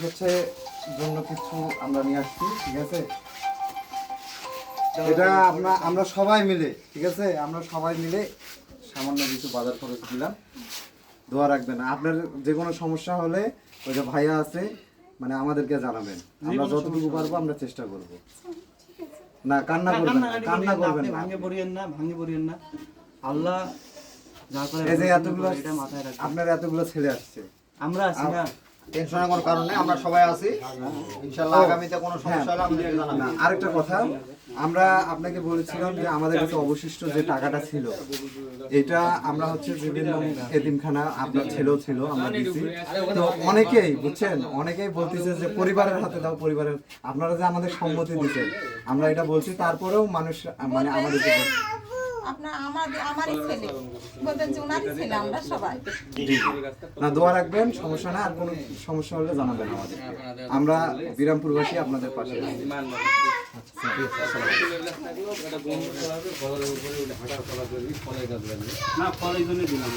হচ্ছে জন্য কিছু আমরা নিয়ে আসছি, ঠিক আছে? এটা আমরা সবাই মিলে, ঠিক আছে, আমরা সবাই মিলে সামান্য কিছু বাজার খরচ দিলাম। দোয়া রাখবেন। আপনার যে কোনো সমস্যা হলে ওই যে ভাইয়া আছে, মানে আমাদেরকে জানাবেন, আমরা যতটুকু পারবো আমরা চেষ্টা করব। না কান্না করবেন না, কান্না করবেন না, ভাঙে পড়িয়েন না। আল্লাহ যা করে এই যে এতগুলো এটা মাথায় রাখবেন। আপনার এতগুলো ছেলে আসছে, আমরা আছি না, টেনশনের কোনো কারণ নেই, আমরা সবাই আছি ইনশাআল্লাহ। আগামীতে কোনো সমস্যা হলে আমাদের জানাবেন। না আরেকটা কথা, আমরা আপনাকে বলেছিলাম যে আমাদের কাছে অবশিষ্ট যে টাকাটা ছিল, এটা আমরা হচ্ছে বিভিন্ন এতিমখানা আপনার ছেলেও ছিল, আমরা দিচ্ছি। তো অনেকেই বুঝছেন, অনেকেই বলতেছে যে পরিবারের হাতে দাও, পরিবারের, আপনারা যে আমাদের সম্মতি দিচ্ছেন, আমরা এটা বলছি, তারপরেও মানুষ মানে আমাদের আমারই ছেলে বলবেন যে ওনারই ছেলে, আমরা সবাই না দোয়া রাখবেন, সমস্যা না। আর কোনো সমস্যা হলে জানাবেন আমাদের, আমরা বিরামপুরবাসী আপনাদের পাশে আছি। না ফলের জন্য দিলাম।